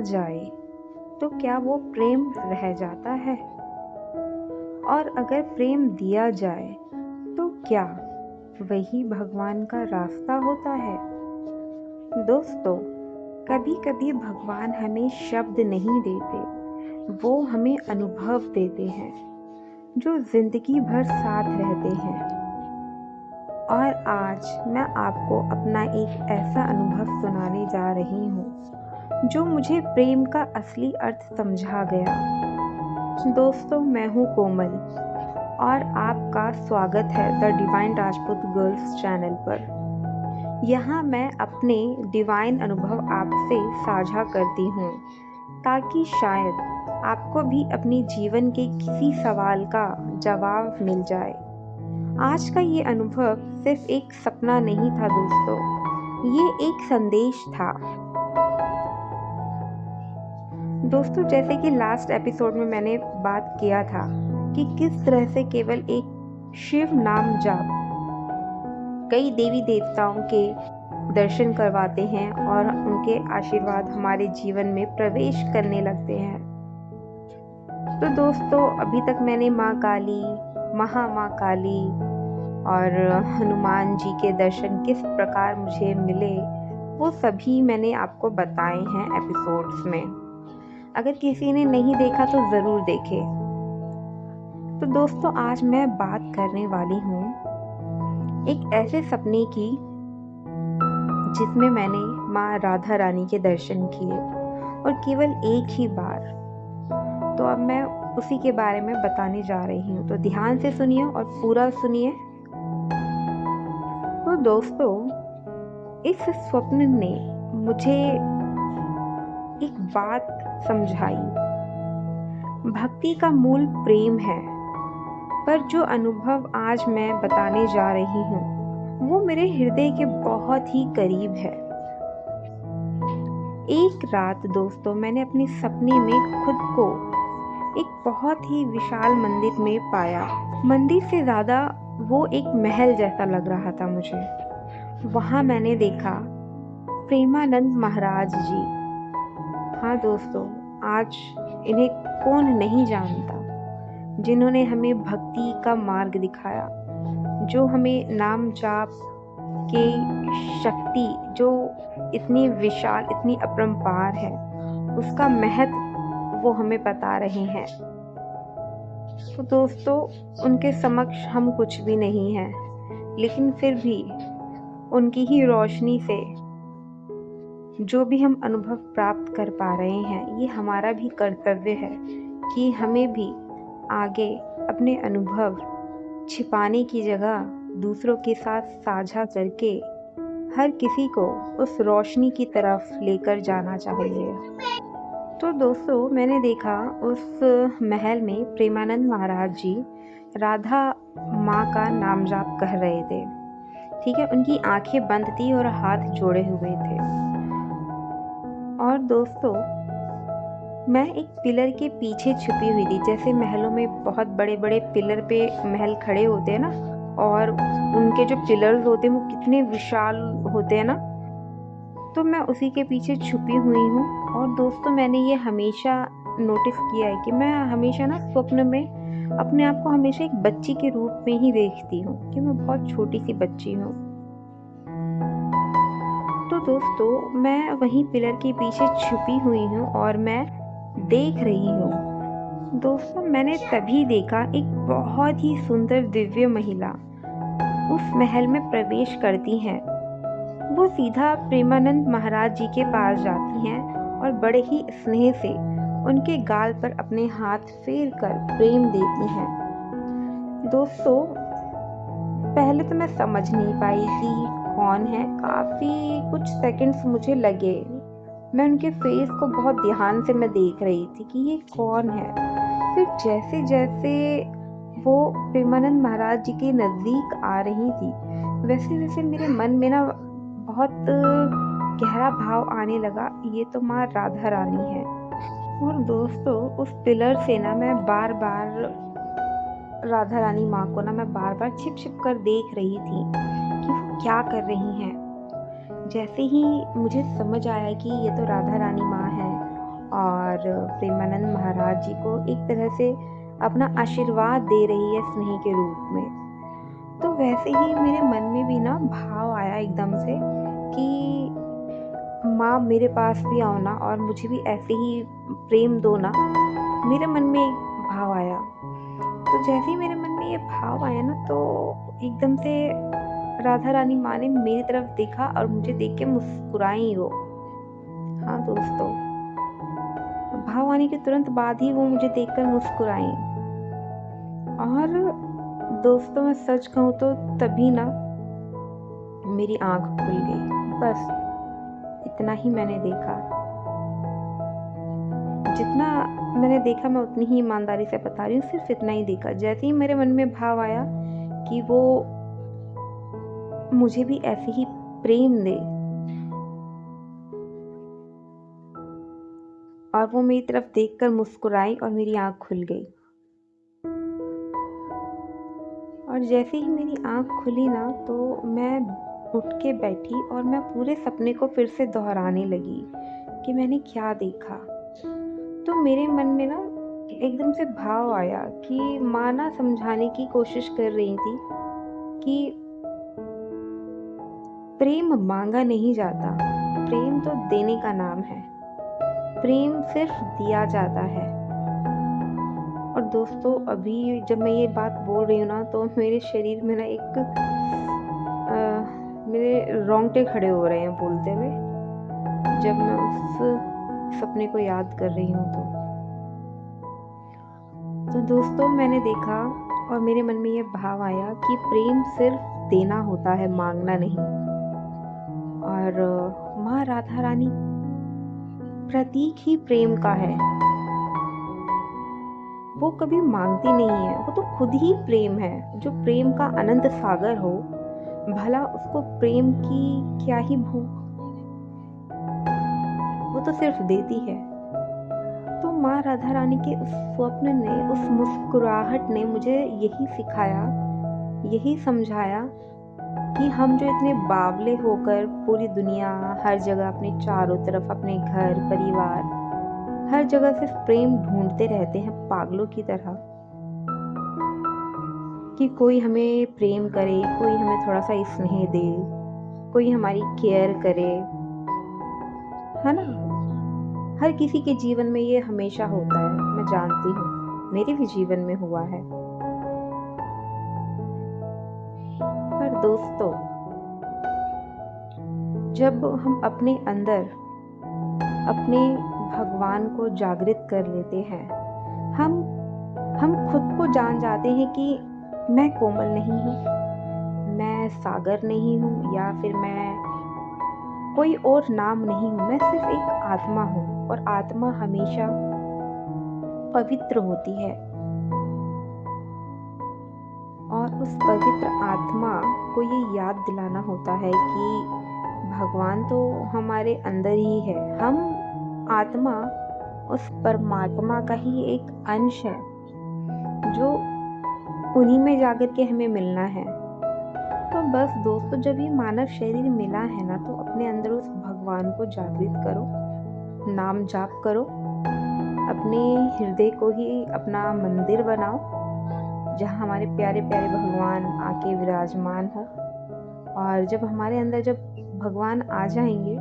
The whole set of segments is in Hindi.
जाए तो क्या वो प्रेम रह जाता है? और अगर प्रेम दिया जाए तो क्या वही भगवान का रास्ता होता है? दोस्तों, कभी कभी भगवान हमें शब्द नहीं देते, वो हमें अनुभव देते हैं जो जिंदगी भर साथ रहते हैं। और आज मैं आपको अपना एक ऐसा अनुभव सुनाने जा रही हूँ जो मुझे प्रेम का असली अर्थ समझा गया। दोस्तों, मैं हूँ कोमल और आपका स्वागत है the divine Rajput girls channel पर। यहाँ मैं अपने डिवाइन अनुभव आपसे साझा करती हूँ ताकि शायद आपको भी अपने जीवन के किसी सवाल का जवाब मिल जाए। आज का ये अनुभव सिर्फ एक सपना नहीं था दोस्तों, ये एक संदेश था। दोस्तों, जैसे कि लास्ट एपिसोड में मैंने बात किया था कि किस तरह से केवल एक शिव नाम जाप कई देवी देवताओं के दर्शन करवाते हैं और उनके आशीर्वाद हमारे जीवन में प्रवेश करने लगते हैं। तो दोस्तों, अभी तक मैंने माँ काली, माँ काली और हनुमान जी के दर्शन किस प्रकार मुझे मिले, वो सभी मैंने आपको बताए हैं एपिसोड्स में। अगर किसी ने नहीं देखा तो ज़रूर देखे। तो दोस्तों, आज मैं बात करने वाली हूँ एक ऐसे सपने की जिसमें मैंने माँ राधा रानी के दर्शन किए और केवल एक ही बार। तो अब मैं उसी के बारे में बताने जा रही हूँ, तो ध्यान से सुनिए और पूरा सुनिए। तो दोस्तों, इस स्वप्न ने मुझे एक बात समझाई। भक्ति का मूल प्रेम है, पर जो अनुभव आज मैं बताने जा रही हूँ वो मेरे हृदय के बहुत ही करीब है। एक रात दोस्तों, मैंने अपने सपने में खुद को एक बहुत ही विशाल मंदिर में पाया। मंदिर से ज़्यादा वो एक महल जैसा लग रहा था मुझे। वहाँ मैंने देखा प्रेमानंद महाराज जी। हाँ दोस्तों, आज इन्हें कौन नहीं जानता, जिन्होंने हमें भक्ति का मार्ग दिखाया, जो हमें नाम जाप के शक्ति जो इतनी विशाल, इतनी अपरंपार है, उसका महत्व वो हमें बता रहे हैं। तो दोस्तों, उनके समक्ष हम कुछ भी नहीं हैं, लेकिन फिर भी उनकी ही रोशनी से जो भी हम अनुभव प्राप्त कर पा रहे हैं, ये हमारा भी कर्तव्य है कि हमें भी आगे अपने अनुभव छिपाने की जगह दूसरों के साथ साझा करके हर किसी को उस रोशनी की तरफ लेकर जाना चाहिए। तो दोस्तों, मैंने देखा उस महल में प्रेमानंद महाराज जी राधा माँ का नाम जाप कर रहे थे। ठीक है, उनकी आंखें बंद थी और हाथ जोड़े हुए थे। और दोस्तों, मैं एक पिलर के पीछे छुपी हुई थी। जैसे महलों में बहुत बड़े बड़े पिलर पे महल खड़े होते हैं ना, और उनके जो पिलर्स होते हैं वो कितने विशाल होते हैं ना, तो मैं उसी के पीछे छुपी हुई हूँ। और दोस्तों, मैंने ये हमेशा नोटिस किया है कि मैं हमेशा ना स्वप्न में अपने आप को हमेशा एक बच्ची के रूप में ही देखती हूँ, कि मैं बहुत छोटी सी बच्ची हूँ। तो दोस्तों, मैं वहीं पिलर के पीछे छुपी हुई हूँ और मैं देख रही हूँ। दोस्तों, मैंने तभी देखा एक बहुत ही सुंदर दिव्य महिला उस महल में प्रवेश करती हैं। वो सीधा प्रेमानंद महाराज जी के पास जाती हैं और बड़े ही स्नेह से उनके गाल पर अपने हाथ फेर कर प्रेम देती हैं। दोस्तों, पहले तो मैं समझ नहीं पाई कि कौन है। काफ़ी कुछ सेकंड्स मुझे लगे। मैं उनके फेस को बहुत ध्यान से मैं देख रही थी कि ये कौन है। फिर जैसे जैसे वो प्रेमानंद महाराज जी के नज़दीक आ रही थी, वैसे वैसे मेरे मन में ना बहुत गहरा भाव आने लगा, ये तो माँ राधा रानी है। और दोस्तों, उस पिलर से ना मैं बार बार राधा रानी माँ को ना मैं बार बार छिप छिप कर देख रही थी कि वो क्या कर रही हैं। जैसे ही मुझे समझ आया कि ये तो राधा रानी माँ है और प्रेमानंद महाराज जी को एक तरह से अपना आशीर्वाद दे रही है स्नेह के रूप में। तो वैसे ही मेरे मन में भी ना भाव आया एकदम से कि माँ मेरे पास भी आओ ना और मुझे भी ऐसे ही प्रेम दो ना। मेरे मन में एक भाव आया। तो जैसे ही मेरे मन में ये भाव आया ना तो एकदम से राधा रानी माँ ने मेरी तरफ देखा और मुझे देख के मुस्कुराई वो। हाँ दोस्तों, भाव आने के तुरंत बाद ही वो मुझे देखकर मुस्कुराई। और दोस्तों मैं सच कहूँ तो तभी ना मेरी आंख खुल गई। बस इतना ही मैंने देखा। जितना मैंने देखा मैं उतनी ही ईमानदारी से बता रही हूँ, सिर्फ इतना ही देखा। जैसे ही मेरे मन में भाव आया कि वो मुझे भी ऐसे ही प्रेम दे और वो मेरी तरफ देखकर मुस्कुराई और मेरी आंख खुल गई। और जैसे ही मेरी आंख खुली ना तो मैं उठ के बैठी और मैं पूरे सपने को फिर से दोहराने लगी कि मैंने क्या देखा। तो मेरे मन में ना एकदम से भाव आया कि माँ ना समझाने की कोशिश कर रही थी कि प्रेम मांगा नहीं जाता, प्रेम तो देने का नाम है, प्रेम सिर्फ दिया जाता है। और दोस्तों अभी जब मैं ये बात बोल रही हूँ ना तो मेरे शरीर में ना मेरे रोंगटे खड़े हो रहे हैं बोलते हुए, जब मैं उस सपने को याद कर रही हूँ। तो दोस्तों मैंने देखा और मेरे मन में ये भाव आया कि प्रेम सिर्फ देना होता है, मांगना नहीं। और माँ राधा रानी प्रतीक ही प्रेम का है। वो कभी मांगती नहीं है, वो तो खुद ही प्रेम है। जो प्रेम का अनंत सागर हो, भला उसको प्रेम की क्या ही भूख, वो तो सिर्फ देती है। तो माँ राधा रानी के उस स्वप्न ने, उस मुस्कुराहट ने मुझे यही सिखाया, यही समझाया कि हम जो इतने बावले होकर पूरी दुनिया, हर जगह अपने चारों तरफ, अपने घर परिवार, हर जगह सिर्फ प्रेम ढूंढते रहते हैं पागलों की तरह, कि कोई हमें प्रेम करे, कोई हमें थोड़ा सा स्नेह दे, कोई हमारी केयर करे, है ना। हर किसी के जीवन में ये हमेशा होता है, मैं जानती हूँ, मेरे भी जीवन में हुआ है। पर दोस्तों जब हम अपने अंदर अपने भगवान को जागृत कर लेते हैं, हम खुद को जान जाते हैं कि मैं कोमल नहीं हूँ, मैं सागर नहीं हूँ, या फिर मैं कोई और नाम नहीं हूँ, मैं सिर्फ एक आत्मा हूँ। और आत्मा हमेशा पवित्र होती है और उस पवित्र आत्मा को ये याद दिलाना होता है कि भगवान तो हमारे अंदर ही है। हम आत्मा उस परमात्मा का ही एक अंश है जो उन्हीं में जाकर के हमें मिलना है। तो बस दोस्तों जब ये मानव शरीर मिला है ना तो अपने अंदर उस भगवान को जागृत करो, नाम जाप करो, अपने हृदय को ही अपना मंदिर बनाओ जहाँ हमारे प्यारे प्यारे भगवान आके विराजमान हो। और जब हमारे अंदर जब भगवान आ जाएंगे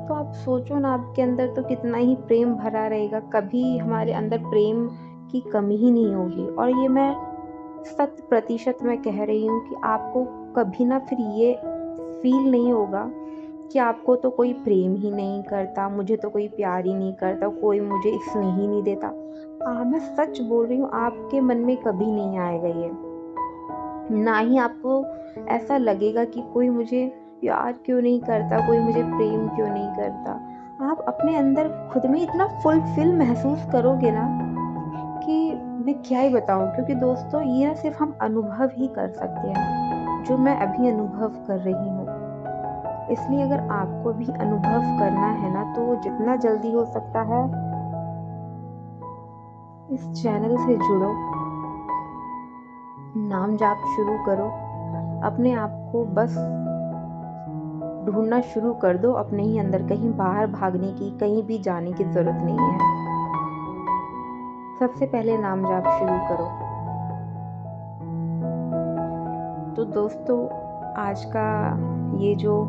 तो आप सोचो ना, आपके अंदर तो कितना ही प्रेम भरा रहेगा, कभी हमारे अंदर प्रेम की कमी ही नहीं होगी। और ये मैं 100% मैं कह रही हूँ कि आपको कभी ना फिर ये फील नहीं होगा कि आपको तो कोई प्रेम ही नहीं करता, मुझे तो कोई प्यार ही नहीं करता, कोई मुझे स्नेह ही नहीं देता। मैं सच बोल रही हूँ, आपके मन में कभी नहीं आएगा ये। ना ही आपको ऐसा लगेगा कि कोई मुझे प्यार क्यों नहीं करता, कोई मुझे प्रेम क्यों नहीं करता। आप अपने अंदर खुद में इतना फुलफिल महसूस करोगे ना कि मैं क्या ही बताऊँ। क्योंकि दोस्तों ये ना सिर्फ हम अनुभव ही कर सकते हैं, जो मैं अभी अनुभव कर रही हूँ। इसलिए अगर आपको भी अनुभव करना है ना तो जितना जल्दी हो सकता है इस चैनल से जुड़ो, नाम जाप शुरू करो, अपने आप को बस ढूंढना शुरू कर दो अपने ही अंदर। कहीं बाहर भागने की, कहीं भी जाने की ज़रूरत नहीं है। सबसे पहले नाम जाप शुरू करो। तो दोस्तों, आज का ये जो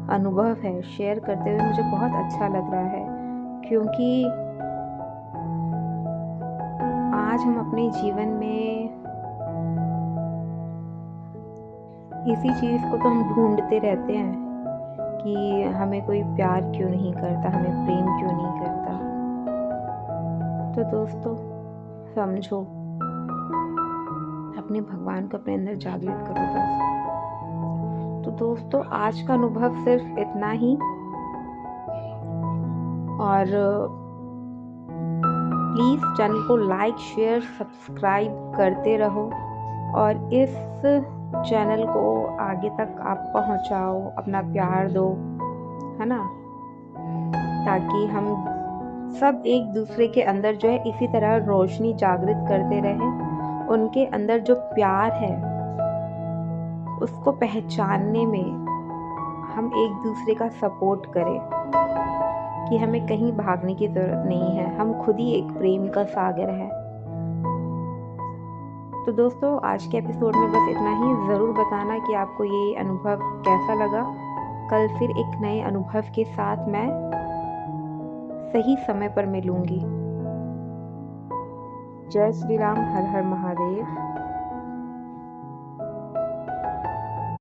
अनुभव है शेयर करते हुए मुझे बहुत अच्छा लग रहा है, क्योंकि आज हम अपने जीवन में इसी चीज़ को तो हम ढूंढते रहते हैं कि हमें कोई प्यार क्यों नहीं करता, हमें प्रेम क्यों नहीं करता। तो दोस्तों, समझो, अपने भगवान को अपने अंदर जागृत करो बस। तो दोस्तों, आज का अनुभव सिर्फ इतना ही। और प्लीज़ चैनल को लाइक, शेयर, सब्सक्राइब करते रहो और इस चैनल को आगे तक आप पहुंचाओ, अपना प्यार दो, है ना, ताकि हम सब एक दूसरे के अंदर जो है इसी तरह रोशनी जागृत करते रहें। उनके अंदर जो प्यार है उसको पहचानने में हम एक दूसरे का सपोर्ट करें कि हमें कहीं भागने की ज़रूरत नहीं है, हम खुद ही एक प्रेम का सागर है। तो दोस्तों, आज के एपिसोड में बस इतना ही। ज़रूर बताना कि आपको ये अनुभव कैसा लगा। कल फिर एक नए अनुभव के साथ मैं सही समय पर मिलूंगी। जय श्री राम, हर हर महादेव।